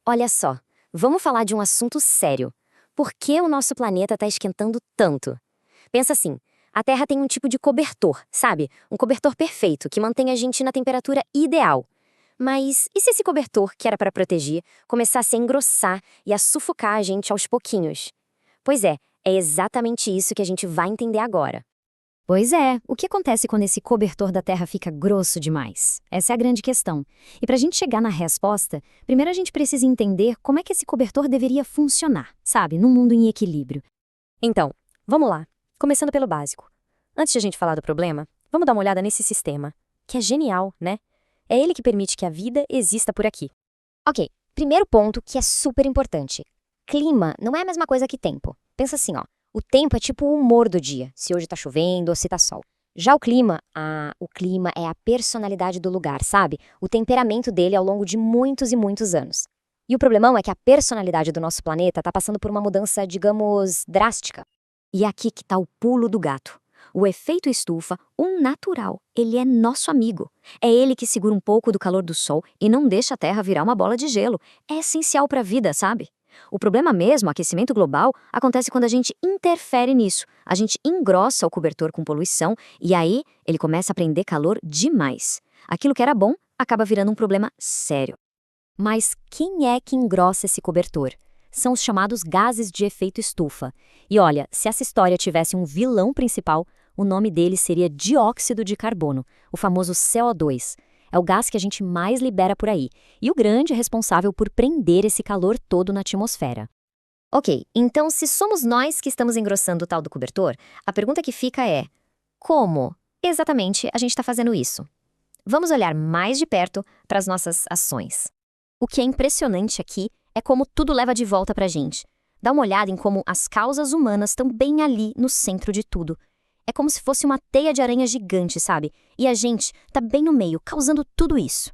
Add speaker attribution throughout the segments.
Speaker 1: Olha só, vamos falar de um assunto sério. Por que o nosso planeta está esquentando tanto? Pensa assim, a Terra tem um tipo de cobertor, sabe? Um cobertor perfeito, que mantém a gente na temperatura ideal. Mas e se esse cobertor, que era para proteger, começasse a engrossar e a sufocar a gente aos pouquinhos? Pois é exatamente isso que a gente vai entender agora.
Speaker 2: Pois é, o que acontece quando esse cobertor da Terra fica grosso demais? Essa é a grande questão. E para a gente chegar na resposta, primeiro a gente precisa entender como é que esse cobertor deveria funcionar, sabe, num mundo em equilíbrio.
Speaker 1: Então, vamos lá. Começando pelo básico. Antes de a gente falar do problema, vamos dar uma olhada nesse sistema, que é genial, né? É ele que permite que a vida exista por aqui.
Speaker 3: Ok, primeiro ponto que é super importante. Clima não é a mesma coisa que tempo. Pensa assim, ó. O tempo é tipo o humor do dia, se hoje tá chovendo ou se tá sol. Já o clima é a personalidade do lugar, sabe? O temperamento dele ao longo de muitos e muitos anos. E o problemão é que a personalidade do nosso planeta tá passando por uma mudança, digamos, drástica.
Speaker 1: E aqui que tá o pulo do gato. O efeito estufa, um natural, ele é nosso amigo. É ele que segura um pouco do calor do sol e não deixa a Terra virar uma bola de gelo. É essencial para a vida, sabe? O problema mesmo, aquecimento global, acontece quando a gente interfere nisso. A gente engrossa o cobertor com poluição e aí ele começa a prender calor demais. Aquilo que era bom acaba virando um problema sério.
Speaker 2: Mas quem é que engrossa esse cobertor? São os chamados gases de efeito estufa. E olha, se essa história tivesse um vilão principal, o nome dele seria dióxido de carbono, o famoso CO2. É o gás que a gente mais libera por aí, e o grande responsável por prender esse calor todo na atmosfera.
Speaker 3: Ok, então se somos nós que estamos engrossando o tal do cobertor, a pergunta que fica é: como exatamente a gente está fazendo isso? Vamos olhar mais de perto para as nossas ações.
Speaker 2: O que é impressionante aqui é como tudo leva de volta pra gente. Dá uma olhada em como as causas humanas estão bem ali no centro de tudo. É como se fosse uma teia de aranha gigante, sabe? E a gente tá bem no meio, causando tudo isso.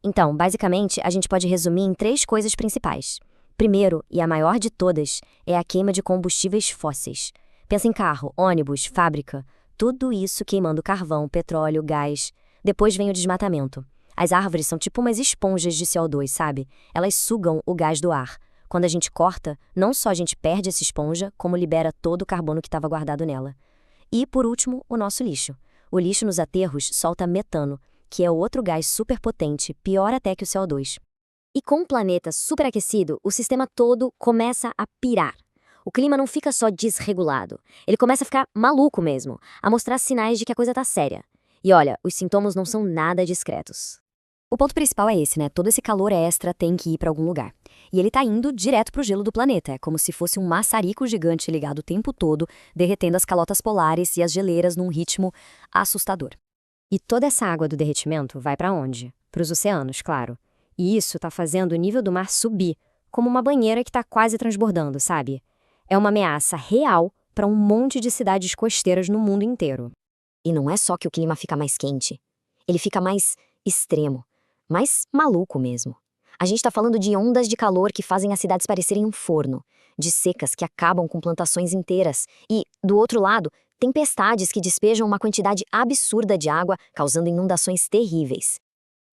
Speaker 1: Então, basicamente, a gente pode resumir em 3 coisas principais. Primeiro, e a maior de todas, é a queima de combustíveis fósseis. Pensa em carro, ônibus, fábrica, tudo isso queimando carvão, petróleo, gás. Depois vem o desmatamento. As árvores são tipo umas esponjas de CO2, sabe? Elas sugam o gás do ar. Quando a gente corta, não só a gente perde essa esponja, como libera todo o carbono que estava guardado nela. E, por último, o nosso lixo. O lixo nos aterros solta metano, que é outro gás superpotente, pior até que o CO2. E com o planeta superaquecido, o sistema todo começa a pirar. O clima não fica só desregulado, ele começa a ficar maluco mesmo, a mostrar sinais de que a coisa tá séria. E olha, os sintomas não são nada discretos.
Speaker 2: O ponto principal é esse, né? Todo esse calor extra tem que ir para algum lugar. E ele tá indo direto pro gelo do planeta. É como se fosse um maçarico gigante ligado o tempo todo, derretendo as calotas polares e as geleiras num ritmo assustador.
Speaker 1: E toda essa água do derretimento vai para onde? Para os oceanos, claro. E isso tá fazendo o nível do mar subir, como uma banheira que tá quase transbordando, sabe? É uma ameaça real para um monte de cidades costeiras no mundo inteiro. E não é só que o clima fica mais quente. Ele fica mais extremo. Mais maluco mesmo. A gente está falando de ondas de calor que fazem as cidades parecerem um forno, de secas que acabam com plantações inteiras e, do outro lado, tempestades que despejam uma quantidade absurda de água, causando inundações terríveis.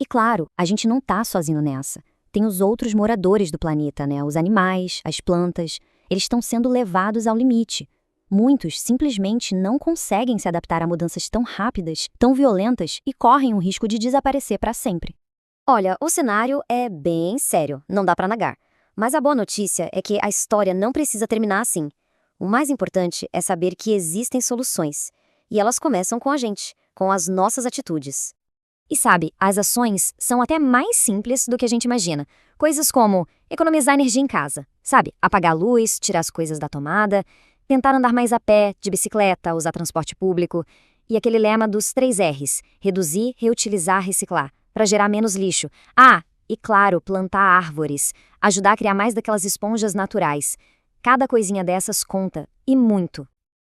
Speaker 2: E claro, a gente não tá sozinho nessa. Tem os outros moradores do planeta, né? Os animais, as plantas. Eles estão sendo levados ao limite. Muitos simplesmente não conseguem se adaptar a mudanças tão rápidas, tão violentas e correm o risco de desaparecer para sempre.
Speaker 1: Olha, o cenário é bem sério, não dá para negar. Mas a boa notícia é que a história não precisa terminar assim. O mais importante é saber que existem soluções. E elas começam com a gente, com as nossas atitudes.
Speaker 2: E sabe, as ações são até mais simples do que a gente imagina. Coisas como economizar energia em casa, sabe? Apagar a luz, tirar as coisas da tomada, tentar andar mais a pé, de bicicleta, usar transporte público. E aquele lema dos 3 R's: reduzir, reutilizar, reciclar, para gerar menos lixo. Ah, e claro, plantar árvores, ajudar a criar mais daquelas esponjas naturais. Cada coisinha dessas conta, e muito.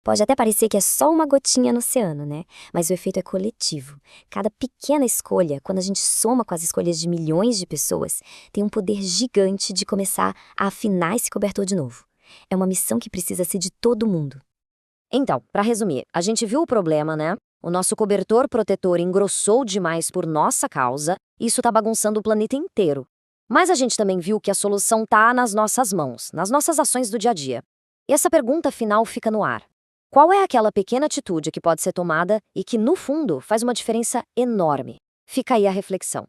Speaker 1: Pode até parecer que é só uma gotinha no oceano, né? Mas o efeito é coletivo. Cada pequena escolha, quando a gente soma com as escolhas de milhões de pessoas, tem um poder gigante de começar a afinar esse cobertor de novo. É uma missão que precisa ser de todo mundo. Então, para resumir, a gente viu o problema, né? O nosso cobertor protetor engrossou demais por nossa causa, e isso tá bagunçando o planeta inteiro.
Speaker 2: Mas a gente também viu que a solução está nas nossas mãos, nas nossas ações do dia a dia. E essa pergunta final fica no ar. Qual é aquela pequena atitude que pode ser tomada e que, no fundo, faz uma diferença enorme? Fica aí a reflexão.